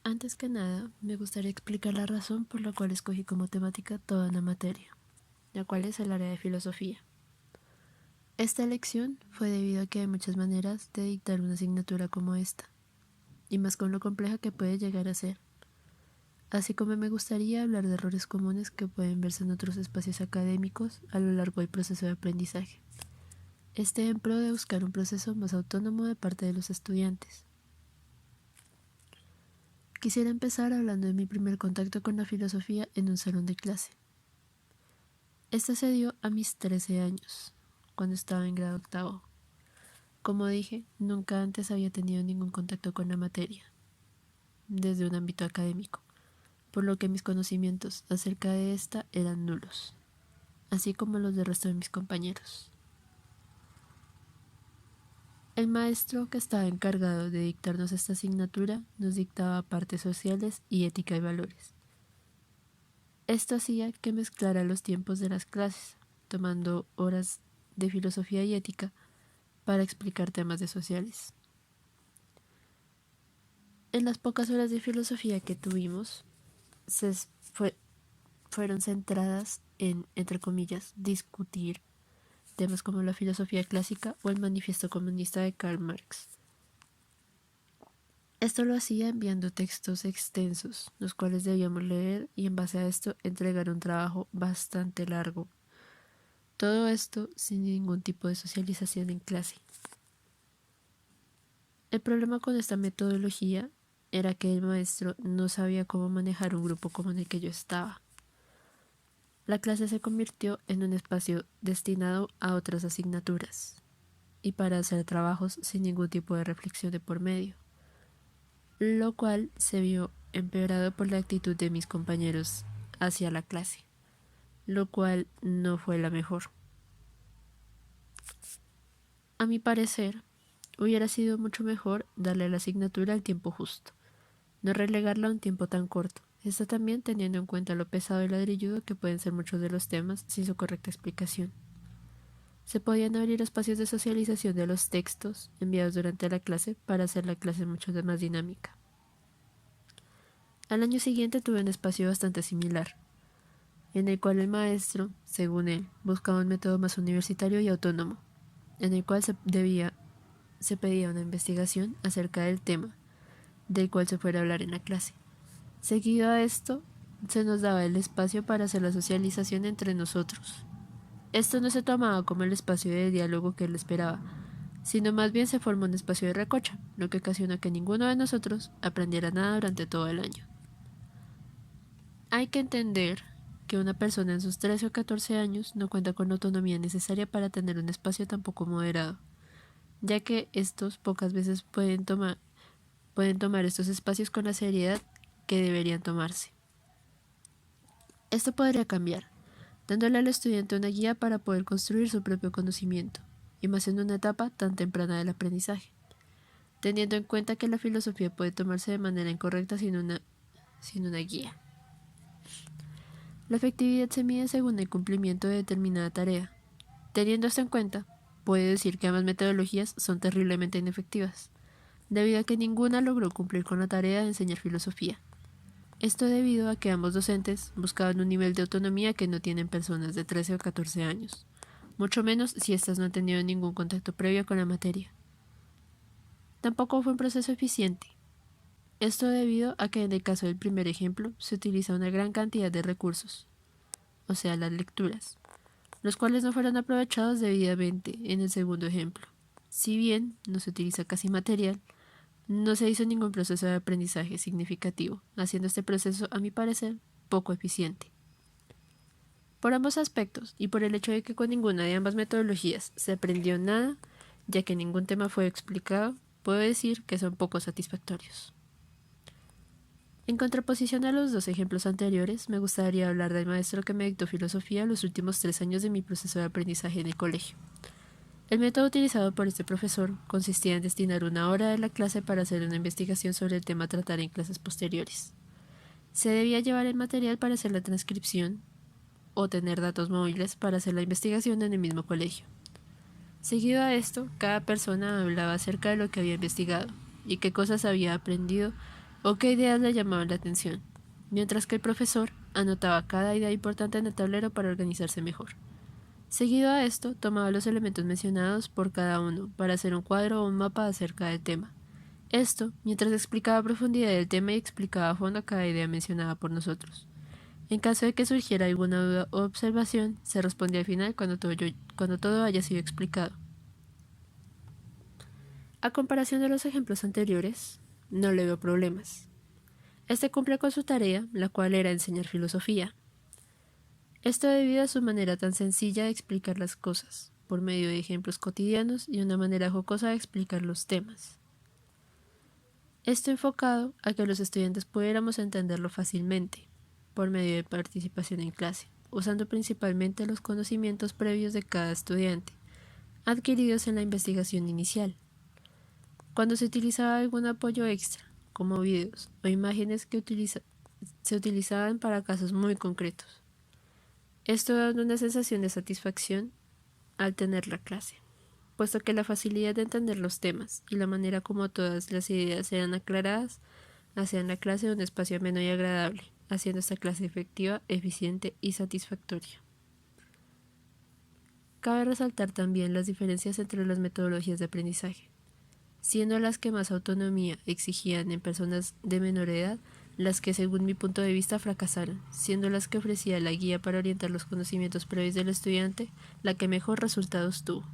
Antes que nada, me gustaría explicar la razón por la cual escogí como temática toda una materia, la cual es el área de filosofía. Esta elección fue debido a que hay muchas maneras de dictar una asignatura como esta, y más con lo compleja que puede llegar a ser, así como me gustaría hablar de errores comunes que pueden verse en otros espacios académicos a lo largo del proceso de aprendizaje. En pro de buscar un proceso más autónomo de parte de los estudiantes. Quisiera empezar hablando de mi primer contacto con la filosofía en un salón de clase. Este se dio a mis 13 años, cuando estaba en grado octavo. Como dije, nunca antes había tenido ningún contacto con la materia, desde un ámbito académico, por lo que mis conocimientos acerca de esta eran nulos, así como los del resto de mis compañeros. El maestro que estaba encargado de dictarnos esta asignatura nos dictaba partes sociales y ética y valores. Esto hacía que mezclara los tiempos de las clases, tomando horas de filosofía y ética para explicar temas de sociales. En las pocas horas de filosofía que tuvimos, se fue, fueron centradas en, entre comillas, discutir temas como la filosofía clásica o el manifiesto comunista de Karl Marx. Esto lo hacía enviando textos extensos, los cuales debíamos leer y en base a esto entregar un trabajo bastante largo. Todo esto sin ningún tipo de socialización en clase. El problema con esta metodología era que el maestro no sabía cómo manejar un grupo como en el que yo estaba. La clase se convirtió en un espacio destinado a otras asignaturas y para hacer trabajos sin ningún tipo de reflexión de por medio, lo cual se vio empeorado por la actitud de mis compañeros hacia la clase, lo cual no fue la mejor. A mi parecer, hubiera sido mucho mejor darle a la asignatura el tiempo justo, no relegarla a un tiempo tan corto. Esto también teniendo en cuenta lo pesado y ladrilludo que pueden ser muchos de los temas sin su correcta explicación. Se podían abrir espacios de socialización de los textos enviados durante la clase para hacer la clase mucho más dinámica. Al año siguiente tuve un espacio bastante similar, en el cual el maestro, según él, buscaba un método más universitario y autónomo, en el cual se pedía una investigación acerca del tema, del cual se fuera a hablar en la clase. Seguido a esto, se nos daba el espacio para hacer la socialización entre nosotros. Esto no se tomaba como el espacio de diálogo que él esperaba, sino más bien se formó un espacio de recocha, lo que ocasionó que ninguno de nosotros aprendiera nada durante todo el año. Hay que entender que una persona en sus 13 o 14 años no cuenta con la autonomía necesaria para tener un espacio tan poco moderado, ya que estos pocas veces pueden tomar estos espacios con la seriedad que deberían tomarse. Esto podría cambiar, dándole al estudiante una guía para poder construir su propio conocimiento, y más en una etapa tan temprana del aprendizaje, teniendo en cuenta que la filosofía puede tomarse de manera incorrecta sin una guía. La efectividad se mide según el cumplimiento de determinada tarea. Teniendo esto en cuenta, puede decir que ambas metodologías son terriblemente inefectivas, debido a que ninguna logró cumplir con la tarea de enseñar filosofía. Esto debido a que ambos docentes buscaban un nivel de autonomía que no tienen personas de 13 o 14 años, mucho menos si éstas no han tenido ningún contacto previo con la materia. Tampoco fue un proceso eficiente. Esto debido a que en el caso del primer ejemplo se utiliza una gran cantidad de recursos, o sea, las lecturas, los cuales no fueron aprovechados debidamente en el segundo ejemplo. Si bien no se utiliza casi material, no se hizo ningún proceso de aprendizaje significativo, haciendo este proceso, a mi parecer, poco eficiente. Por ambos aspectos, y por el hecho de que con ninguna de ambas metodologías se aprendió nada, ya que ningún tema fue explicado, puedo decir que son poco satisfactorios. En contraposición a los dos ejemplos anteriores, me gustaría hablar del maestro que me dictó filosofía los últimos 3 años de mi proceso de aprendizaje en el colegio. El método utilizado por este profesor consistía en destinar una hora de la clase para hacer una investigación sobre el tema a tratar en clases posteriores. Se debía llevar el material para hacer la transcripción o tener datos móviles para hacer la investigación en el mismo colegio. Seguido a esto, cada persona hablaba acerca de lo que había investigado y qué cosas había aprendido o qué ideas le llamaban la atención, mientras que el profesor anotaba cada idea importante en el tablero para organizarse mejor. Seguido a esto, tomaba los elementos mencionados por cada uno para hacer un cuadro o un mapa acerca del tema. Esto mientras explicaba a profundidad el tema y explicaba a fondo cada idea mencionada por nosotros. En caso de que surgiera alguna duda o observación, se respondía al final cuando todo haya sido explicado. A comparación de los ejemplos anteriores, no le veo problemas. Este cumple con su tarea, la cual era enseñar filosofía. Esto debido a su manera tan sencilla de explicar las cosas, por medio de ejemplos cotidianos y una manera jocosa de explicar los temas. Esto enfocado a que los estudiantes pudiéramos entenderlo fácilmente, por medio de participación en clase, usando principalmente los conocimientos previos de cada estudiante, adquiridos en la investigación inicial. Cuando se utilizaba algún apoyo extra, como videos o imágenes que se utilizaban para casos muy concretos. Esto da una sensación de satisfacción al tener la clase, puesto que la facilidad de entender los temas y la manera como todas las ideas eran aclaradas hacían la clase un espacio ameno y agradable, haciendo esta clase efectiva, eficiente y satisfactoria. Cabe resaltar también las diferencias entre las metodologías de aprendizaje, siendo las que más autonomía exigían en personas de menor edad las que según mi punto de vista fracasaron, siendo las que ofrecía la guía para orientar los conocimientos previos del estudiante la que mejor resultados tuvo.